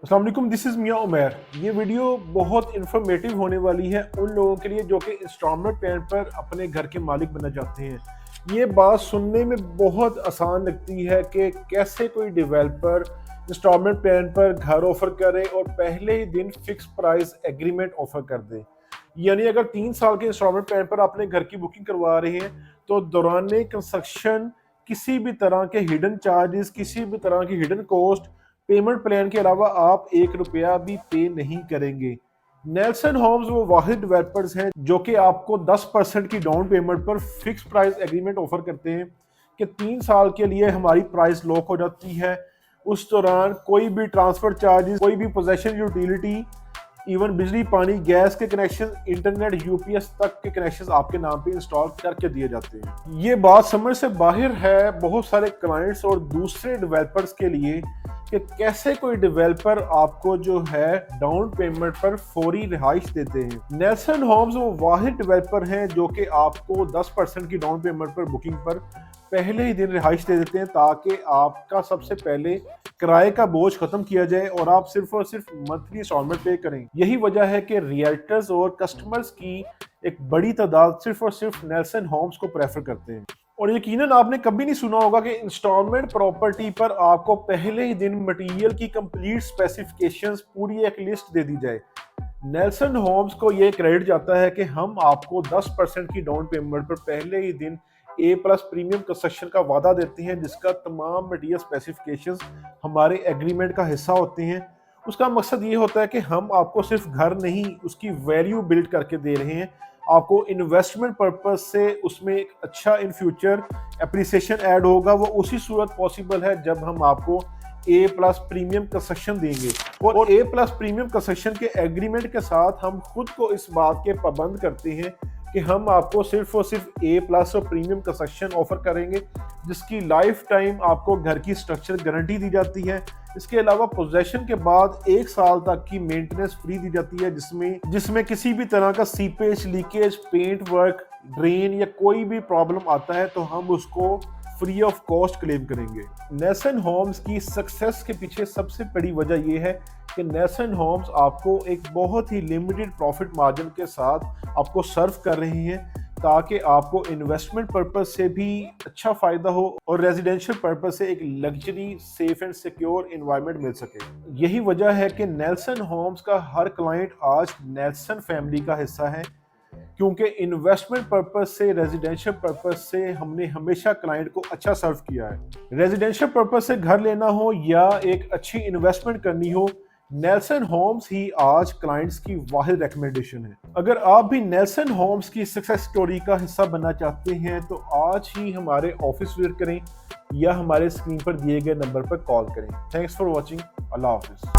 अस्सलाम वालेकुम, this is मियां उमैर। ये वीडियो बहुत इन्फॉर्मेटिव होने वाली है उन लोगों के लिए जो कि इंस्टॉलमेंट प्लान पर अपने घर के मालिक बनना चाहते हैं। ये बात सुनने में बहुत आसान लगती है कि कैसे कोई डेवलपर इंस्टॉलमेंट प्लान पर घर ऑफर करे और पहले ही दिन फिक्स प्राइस एग्रीमेंट ऑफर कर दे। यानी अगर 3 साल के इंस्टॉलमेंट प्लान पर अपने घर की बुकिंग करवा रहे हैं तो दौरान कंस्ट्रक्शन किसी भी तरह के हिडन चार्जेस, किसी भी तरह की हिडन कॉस्ट पेमेंट प्लान के अलावा आप 1 रुपया भी पे नहीं करेंगे। नेल्सन होम्स वो वाहिद डेवलपर्स हैं जो कि आपको 10% की डाउन पेमेंट पर फिक्स प्राइस एग्रीमेंट ऑफर करते हैं कि 3 साल के लिए हमारी प्राइस लॉक हो जाती है। उस दौरान कोई भी ट्रांसफर चार्जेस, कोई भी पोजेशन यूटिलिटी, इवन बिजली, पानी, गैस के कनेक्शन, इंटरनेट, यूपीएस तक के कनेक्शन आपके नाम पे इंस्टॉल करके दिए जाते हैं। ये बात समझ से बाहर है बहुत सारे क्लाइंट्स और दूसरे डेवलपर्स के लिए कि कैसे कोई डेवलपर आपको जो है डाउन पेमेंट पर फौरी रिहाइश देते हैं। नेल्सन होम्स वो वाहिद डेवलपर हैं जो कि आपको 10% की डाउन पेमेंट पर बुकिंग पर पहले ही दिन रिहाइश दे देते हैं ताकि आपका सबसे पहले किराए का बोझ खत्म किया जाए और आप सिर्फ और सिर्फ मंथली इंस्टॉलमेंट पे करें। यही वजह है कि रियल्टर्स और कस्टमर्स की एक बड़ी तादाद सिर्फ और सिर्फ नेल्सन होम्स को प्रेफर करते हैं। और यकीनन आपने कभी नहीं सुना होगा कि इंस्टॉलमेंट प्रॉपर्टी पर आपको पहले ही दिन मटेरियल की कंप्लीट स्पेसिफिकेशंस पूरी एक लिस्ट दे दी जाए। नेल्सन होम्स को ये क्रेडिट जाता है कि हम आपको 10% की डाउन पेमेंट पर पहले ही दिन ए प्लस प्रीमियम कंस्ट्रक्शन का वादा देते हैं जिसका तमाम मटेरियल स्पेसिफिकेशंस हमारे एग्रीमेंट का हिस्सा होते हैं। उसका मकसद ये होता है कि हम आपको सिर्फ घर नहीं, उसकी वैल्यू बिल्ड करके दे रहे हैं। आपको इन्वेस्टमेंट पर्पस से उसमें एक अच्छा इन फ्यूचर एप्रिसिएशन ऐड होगा। वो उसी सूरत पॉसिबल है जब हम आपको ए प्लस प्रीमियम कंस्ट्रक्शन देंगे। और ए प्लस प्रीमियम कंस्ट्रक्शन के एग्रीमेंट के साथ हम खुद को इस बात के पाबंद करते हैं कि हम आपको सिर्फ और सिर्फ ए प्लस और प्रीमियम कंस्ट्रक्शन ऑफर करेंगे जिसकी लाइफ टाइम आपको घर की स्ट्रक्चर गारंटी दी जाती है। इसके अलावा पोजेशन के बाद 1 साल तक की मेंटेनेंस फ्री दी जाती है जिसमें किसी भी तरह का seepage, leakage, paint work, drain या कोई भी प्रॉब्लम आता है तो हम उसको फ्री ऑफ कॉस्ट क्लेम करेंगे। नेल्सन होम्स की सक्सेस के पीछे सबसे बड़ी वजह यह है कि नेल्सन होम्स आपको एक बहुत ही लिमिटेड प्रॉफिट मार्जिन के साथ आपको सर्व कर रहे हैं ताकि आपको इन्वेस्टमेंट पर्पस से भी अच्छा फायदा हो और रेजिडेंशियल पर्पस से एक luxury, safe and secure environment मिल सके। यही वजह है कि नेल्सन होम्स का हर क्लाइंट आज नेल्सन फैमिली का हिस्सा है क्योंकि इन्वेस्टमेंट पर्पस से, रेजिडेंशियल पर्पस से हमने हमेशा क्लाइंट को अच्छा सर्व किया है। रेजिडेंशियल पर्पस से घर लेना हो या एक अच्छी इन्वेस्टमेंट करनी हो, नेल्सन होम्स ही आज क्लाइंट्स की वाहिद रिकमेंडेशन है। अगर आप भी नेल्सन होम्स की सक्सेस स्टोरी का हिस्सा बनना चाहते हैं तो आज ही हमारे ऑफिस विजिट करें या हमारे स्क्रीन पर दिए गए नंबर पर कॉल करें। Thanks for watching. Allah Hafiz.